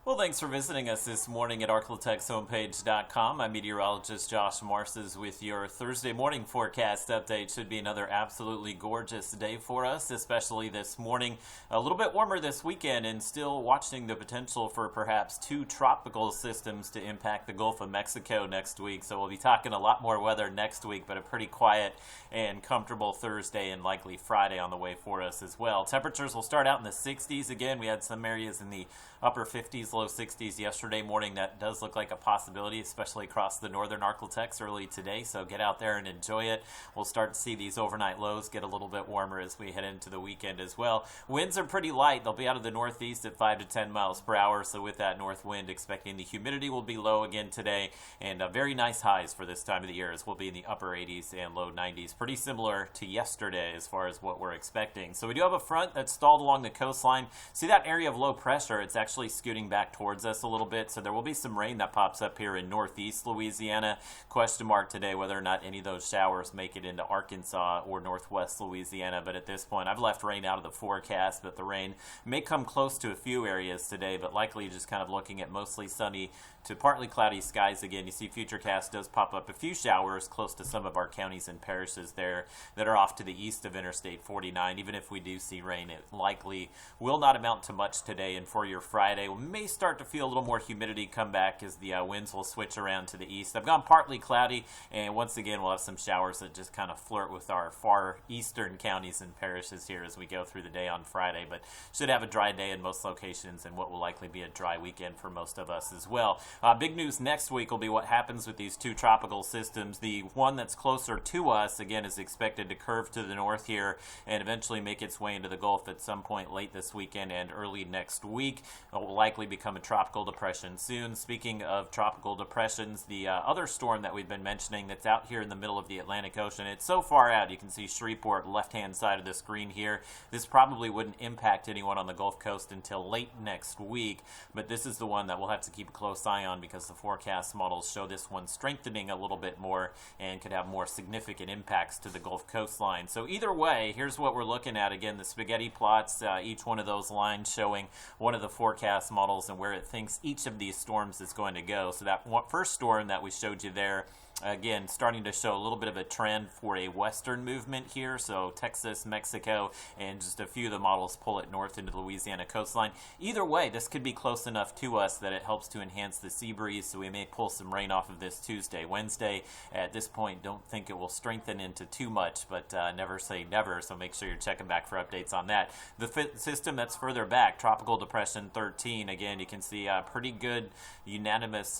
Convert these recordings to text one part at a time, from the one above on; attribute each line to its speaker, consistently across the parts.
Speaker 1: Well, thanks for visiting us this morning at arklatex homepage.com. I'm meteorologist Josh Marces with your Thursday morning forecast update. Should be another absolutely gorgeous day for us, especially this morning. A little bit warmer this weekend and still watching the potential for perhaps two tropical systems to impact the Gulf of Mexico next week. So we'll be talking a lot more weather next week, but a pretty quiet and comfortable Thursday and likely Friday on the way for us as well. Temperatures will start out in the 60s. Again, we had some areas in the upper 50s, low 60s yesterday morning. That does look like a possibility, especially across the northern Arklatex early today. So get out there and enjoy it. We'll start to see these overnight lows get a little bit warmer as we head into the weekend as well. Winds are pretty light. They'll be out of the northeast at 5 to 10 miles per hour. So with that north wind, expecting the humidity will be low again today, and very nice highs for this time of the year as we'll be in the upper 80s and low 90s. Pretty similar to yesterday as far as what we're expecting. So we do have a front that's stalled along the coastline. See that area of low pressure? It's actually scooting back towards us a little bit, so there will be some rain that pops up here in northeast Louisiana. Question mark today whether or not any of those showers make it into Arkansas or northwest Louisiana, but at this point I've left rain out of the forecast, but the rain may come close to a few areas today, but likely just kind of looking at mostly sunny to partly cloudy skies again. You see Futurecast does pop up a few showers close to some of our counties and parishes there that are off to the east of Interstate 49. Even if we do see rain, it likely will not amount to much today, and for your Friday, we may start to feel a little more humidity come back as the winds will switch around to the east. I've gone partly cloudy, and once again we'll have some showers that just kind of flirt with our far eastern counties and parishes here as we go through the day on Friday, but should have a dry day in most locations and what will likely be a dry weekend for most of us as well. Big news next week will be what happens with these two tropical systems. The one that's closer to us, again, is expected to curve to the north here and eventually make its way into the Gulf at some point late this weekend and early next week. It will likely become a tropical depression soon. Speaking of tropical depressions, the other storm that we've been mentioning that's out here in the middle of the Atlantic Ocean, it's so far out. You can see Shreveport, left-hand side of the screen here. This probably wouldn't impact anyone on the Gulf Coast until late next week, but this is the one that we'll have to keep a close eye on because the forecast models show this one strengthening a little bit more and could have more significant impacts to the Gulf coastline. So either way, here's what we're looking at. Again, the spaghetti plots, each one of those lines showing one of the forecast models and where it thinks each of these storms is going to go. So that first storm that we showed you there, again, starting to show a little bit of a trend for a western movement here. So Texas, Mexico, and just a few of the models pull it north into the Louisiana coastline. Either way, this could be close enough to us that it helps to enhance the sea breeze, so we may pull some rain off of this Tuesday, Wednesday. At this point, don't think it will strengthen into too much, but never say never, so make sure you're checking back for updates on that. The system that's further back, Tropical Depression 13, again, you can see pretty good unanimous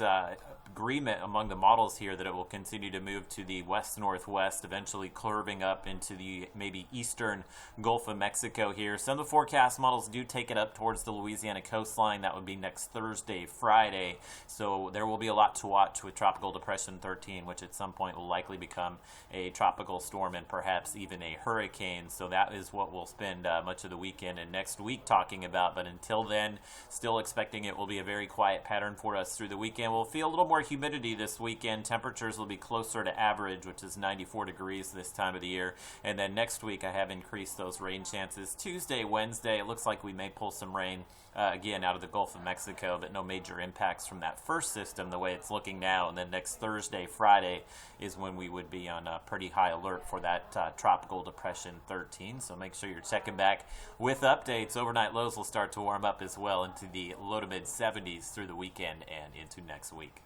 Speaker 1: agreement among the models here that it will continue to move to the west-northwest, eventually curving up into the maybe eastern Gulf of Mexico here. Some of the forecast models do take it up towards the Louisiana coastline. That would be next Thursday, Friday. So there will be a lot to watch with Tropical Depression 13, which at some point will likely become a tropical storm and perhaps even a hurricane. So that is what we'll spend much of the weekend and next week talking about. But until then, still expecting it will be a very quiet pattern for us through the weekend. We'll feel a little more humidity this weekend. Temperatures will be closer to average, which is 94 degrees this time of the year. And then next week, I have increased those rain chances. Tuesday, Wednesday, it looks like we may pull some rain again out of the Gulf of Mexico, but no major impacts from that first system the way it's looking now. And then next Thursday, Friday is when we would be on a pretty high alert for that Tropical Depression 13. So make sure you're checking back with updates. Overnight lows will start to warm up as well into the low to mid 70s through the weekend and into next week.